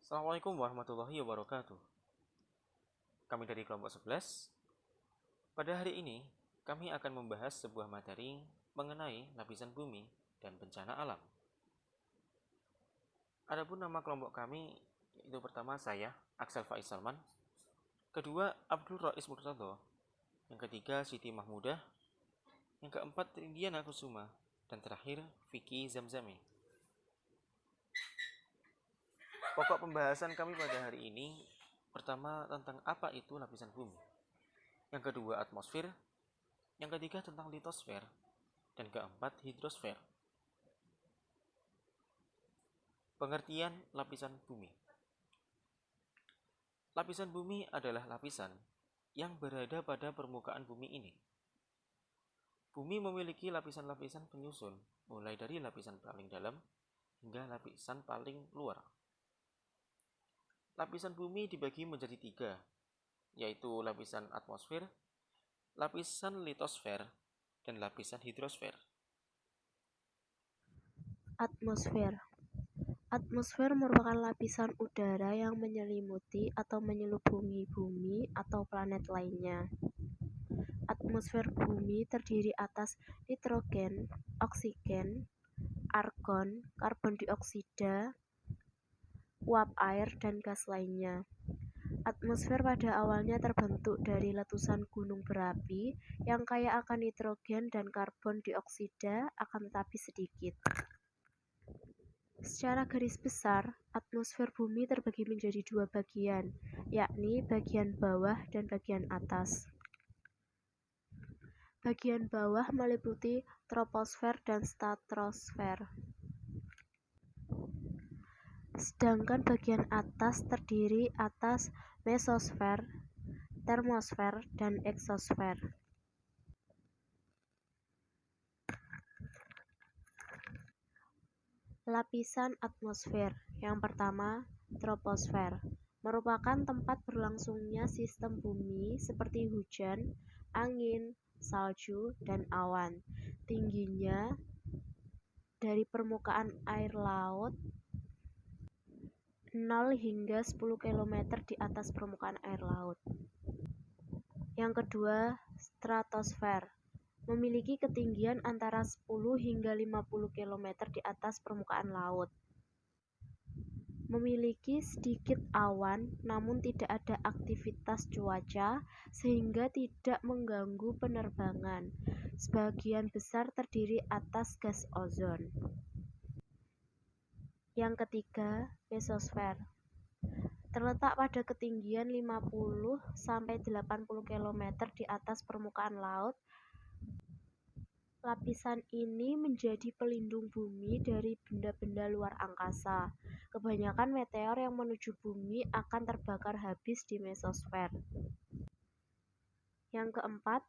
Assalamualaikum warahmatullahi wabarakatuh. Kami dari kelompok 11. Pada hari ini, kami akan membahas sebuah materi mengenai lapisan bumi dan bencana alam. Adapun nama kelompok kami, yaitu pertama saya, Axel Faiz Salman, kedua Abdul Rais Murtado, yang ketiga Siti Mahmudah, yang keempat Indiana Kusuma, dan terakhir Vicky Zamzami. Pokok pembahasan kami pada hari ini pertama tentang apa itu lapisan bumi, yang kedua atmosfer, yang ketiga tentang litosfer, dan keempat hidrosfer. Pengertian lapisan bumi. Lapisan bumi adalah lapisan yang berada pada permukaan bumi ini. Bumi memiliki lapisan-lapisan penyusun, mulai dari lapisan paling dalam hingga lapisan paling luar. Lapisan bumi dibagi menjadi 3, yaitu lapisan atmosfer, lapisan litosfer, dan lapisan hidrosfer. Atmosfer. Atmosfer merupakan lapisan udara yang menyelimuti atau menyelubungi bumi atau planet lainnya. Atmosfer bumi terdiri atas nitrogen, oksigen, argon, karbon dioksida, uap air, dan gas lainnya. Atmosfer pada awalnya terbentuk dari letusan gunung berapi yang kaya akan nitrogen dan karbon dioksida, akan tetapi sedikit. Secara garis besar, atmosfer bumi terbagi menjadi 2 bagian, yakni bagian bawah dan bagian atas. Bagian bawah meliputi troposfer dan stratosfer. Sedangkan bagian atas terdiri atas mesosfer, termosfer, dan eksosfer. Lapisan atmosfer. Yang pertama, troposfer, merupakan tempat berlangsungnya sistem bumi seperti hujan, angin, salju, dan awan. Tingginya dari permukaan air laut 0 hingga 10 km di atas permukaan air laut. Yang kedua, stratosfer, memiliki ketinggian antara 10 hingga 50 km di atas permukaan laut. Memiliki sedikit awan, namun tidak ada aktivitas cuaca, sehingga tidak mengganggu penerbangan. Sebagian besar terdiri atas gas ozon. Yang ketiga, mesosfer, terletak pada ketinggian 50 sampai 80 km di atas permukaan laut. Lapisan ini menjadi pelindung bumi dari benda-benda luar angkasa. Kebanyakan meteor yang menuju bumi akan terbakar habis di mesosfer. Yang keempat,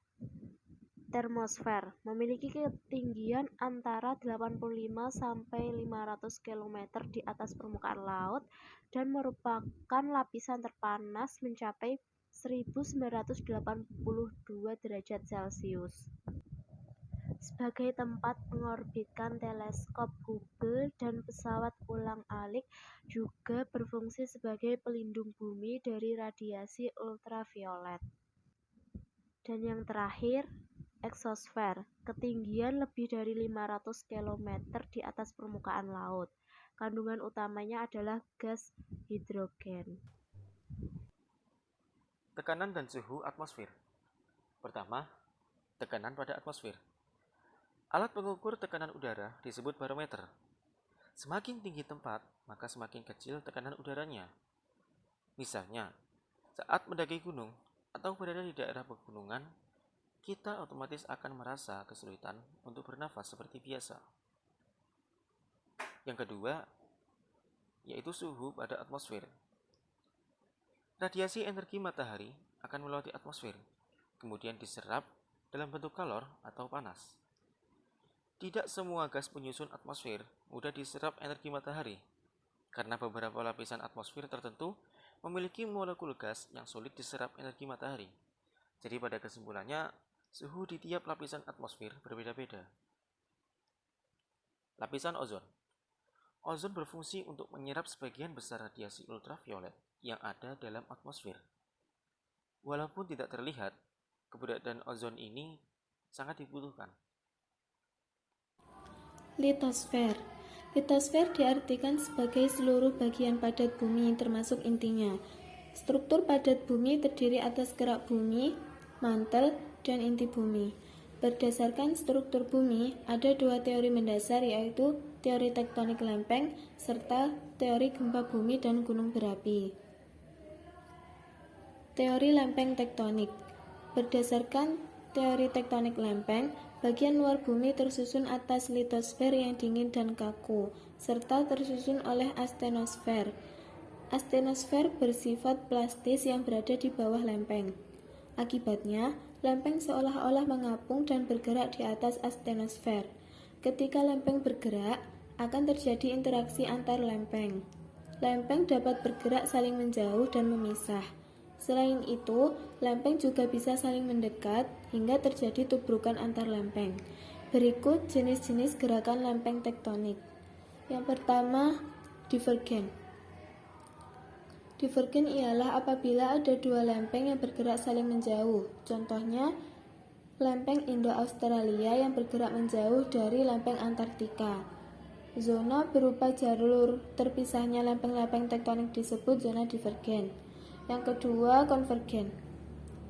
termosfer, memiliki ketinggian antara 85 sampai 500 km di atas permukaan laut dan merupakan lapisan terpanas mencapai 1982 derajat Celcius. Sebagai tempat mengorbitkan teleskop Hubble dan pesawat ulang-alik, juga berfungsi sebagai pelindung bumi dari radiasi ultraviolet. Dan yang terakhir, eksosfer, ketinggian lebih dari 500 km di atas permukaan laut. Kandungan utamanya adalah gas hidrogen. Tekanan dan suhu atmosfer. Pertama, tekanan pada atmosfer. Alat pengukur tekanan udara disebut barometer. Semakin tinggi tempat, maka semakin kecil tekanan udaranya. Misalnya, saat mendaki gunung atau berada di daerah pegunungan, kita otomatis akan merasa kesulitan untuk bernafas seperti biasa. Yang kedua, yaitu suhu pada atmosfer. Radiasi energi matahari akan melewati atmosfer, kemudian diserap dalam bentuk kalor atau panas. Tidak semua gas penyusun atmosfer mudah diserap energi matahari, karena beberapa lapisan atmosfer tertentu memiliki molekul gas yang sulit diserap energi matahari. Jadi pada kesimpulannya, suhu di tiap lapisan atmosfer berbeda-beda. Lapisan ozon. Ozon berfungsi untuk menyerap sebagian besar radiasi ultraviolet yang ada dalam atmosfer. Walaupun tidak terlihat, keberadaan ozon ini sangat dibutuhkan. Litosfer. Litosfer diartikan sebagai seluruh bagian padat bumi termasuk intinya. Struktur padat bumi terdiri atas kerak bumi, mantel, dan inti bumi. Berdasarkan struktur bumi, ada dua teori mendasar, yaitu teori tektonik lempeng serta teori gempa bumi dan gunung berapi. Teori lempeng tektonik. Berdasarkan teori tektonik lempeng, bagian luar bumi tersusun atas litosfer yang dingin dan kaku, serta tersusun oleh astenosfer. Astenosfer bersifat plastis yang berada di bawah lempeng. Akibatnya, lempeng seolah-olah mengapung dan bergerak di atas astenosfer. Ketika lempeng bergerak, akan terjadi interaksi antar lempeng. Lempeng dapat bergerak saling menjauh dan memisah. Selain itu, lempeng juga bisa saling mendekat hingga terjadi tubrukan antar lempeng. Berikut jenis-jenis gerakan lempeng tektonik. Yang pertama, divergen. Divergen ialah apabila ada dua lempeng yang bergerak saling menjauh. Contohnya, lempeng Indo-Australia yang bergerak menjauh dari lempeng Antartika. Zona berupa jalur terpisahnya lempeng-lempeng tektonik disebut zona divergen. Yang kedua, konvergen.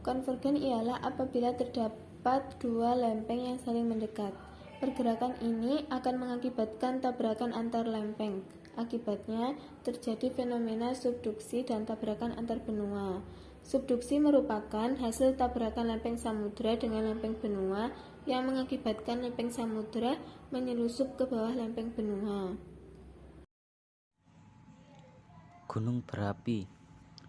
Konvergen ialah apabila terdapat dua lempeng yang saling mendekat. Pergerakan ini akan mengakibatkan tabrakan antar lempeng. Akibatnya, terjadi fenomena subduksi dan tabrakan antar benua. Subduksi merupakan hasil tabrakan lempeng samudra dengan lempeng benua yang mengakibatkan lempeng samudra menyelusup ke bawah lempeng benua. Gunung berapi.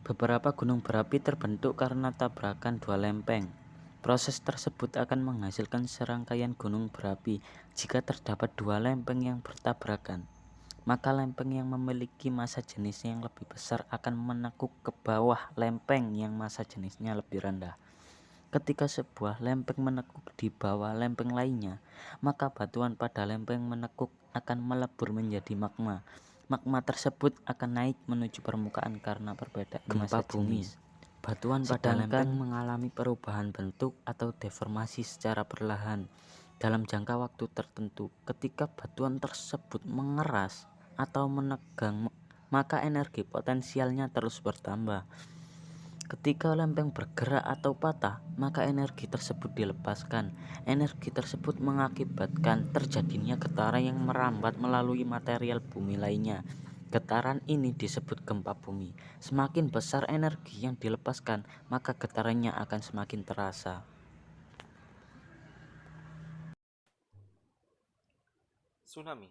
Beberapa gunung berapi terbentuk karena tabrakan dua lempeng. Proses tersebut akan menghasilkan serangkaian gunung berapi. Jika terdapat dua lempeng yang bertabrakan, maka lempeng yang memiliki massa jenisnya yang lebih besar akan menekuk ke bawah lempeng yang massa jenisnya lebih rendah. Ketika sebuah lempeng menekuk di bawah lempeng lainnya, maka batuan pada lempeng menekuk akan melebur menjadi magma. Magma tersebut akan naik menuju permukaan karena perbedaan massa jenis. Batuan pada lempeng mengalami perubahan bentuk atau deformasi secara perlahan dalam jangka waktu tertentu. Ketika batuan tersebut mengeras atau menegang, maka energi potensialnya terus bertambah. Ketika lempeng bergerak atau patah, maka energi tersebut dilepaskan. Energi tersebut mengakibatkan terjadinya getaran yang merambat melalui material bumi lainnya. Getaran ini disebut gempa bumi. Semakin besar energi yang dilepaskan, maka getarannya akan semakin terasa. Tsunami.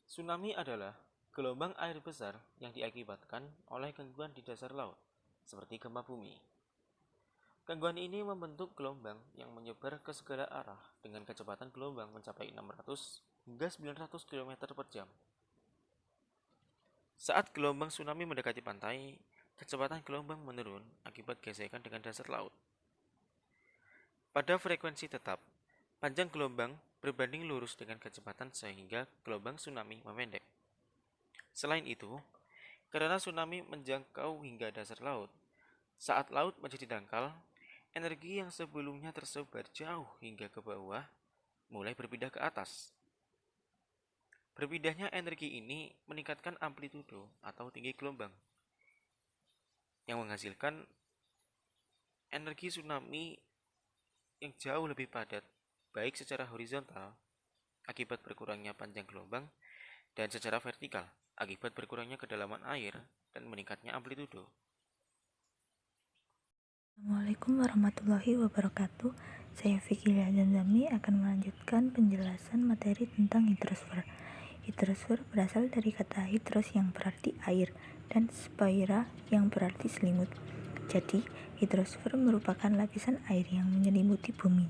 Tsunami adalah gelombang air besar yang diakibatkan oleh gangguan di dasar laut, seperti gempa bumi. Gangguan ini membentuk gelombang yang menyebar ke segala arah dengan kecepatan gelombang mencapai 600 hingga 900 km per jam. Saat gelombang tsunami mendekati pantai, kecepatan gelombang menurun akibat gesekan dengan dasar laut. Pada frekuensi tetap, panjang gelombang berbanding lurus dengan kecepatan sehingga gelombang tsunami memendek. Selain itu, karena tsunami menjangkau hingga dasar laut, saat laut menjadi dangkal, energi yang sebelumnya tersebar jauh hingga ke bawah mulai berpindah ke atas. Berpindahnya energi ini meningkatkan amplitudo atau tinggi gelombang, yang menghasilkan energi tsunami yang jauh lebih padat, baik secara horizontal akibat berkurangnya panjang gelombang dan secara vertikal akibat berkurangnya kedalaman air dan meningkatnya amplitudo. Assalamualaikum warahmatullahi wabarakatuh. Saya Vicky Liazanzami akan melanjutkan penjelasan materi tentang hidrosfer. Hidrosfer berasal dari kata hidros yang berarti air dan sphaira yang berarti selimut. Jadi, hidrosfer merupakan lapisan air yang menyelimuti bumi.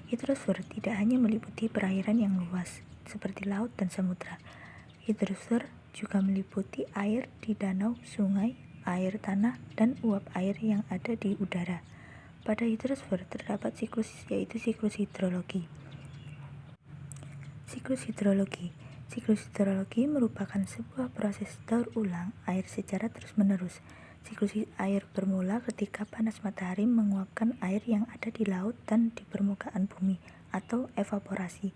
Hidrosfer tidak hanya meliputi perairan yang luas, seperti laut dan samudra. Hidrosfer juga meliputi air di danau, sungai, air tanah, dan uap air yang ada di udara. Pada hidrosfer terdapat siklus, yaitu siklus hidrologi. Siklus hidrologi merupakan sebuah proses daur ulang air secara terus-menerus. Siklus air bermula ketika panas matahari menguapkan air yang ada di laut dan di permukaan bumi atau evaporasi.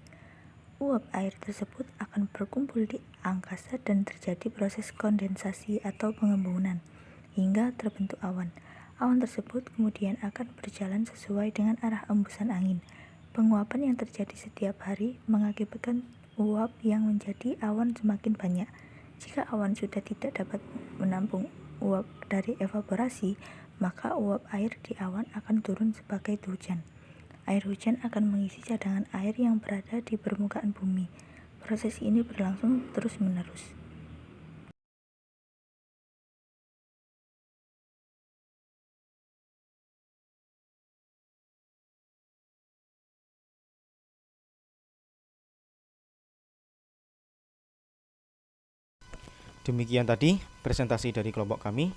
Uap air tersebut akan berkumpul di angkasa dan terjadi proses kondensasi atau pengembunan hingga terbentuk awan. Awan tersebut kemudian akan berjalan sesuai dengan arah embusan angin. Penguapan yang terjadi setiap hari mengakibatkan uap yang menjadi awan semakin banyak. Jika awan sudah tidak dapat menampung uap dari evaporasi, maka uap air di awan akan turun sebagai hujan. Air hujan akan mengisi cadangan air yang berada di permukaan bumi. Proses ini berlangsung terus-menerus. Demikian tadi presentasi dari kelompok kami.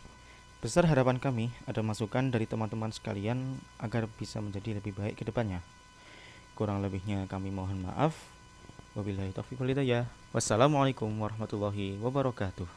Besar harapan kami ada masukan dari teman-teman sekalian agar bisa menjadi lebih baik ke depannya. Kurang lebihnya kami mohon maaf. Wabillahi taufiq wal hidayah. Wassalamualaikum warahmatullahi wabarakatuh.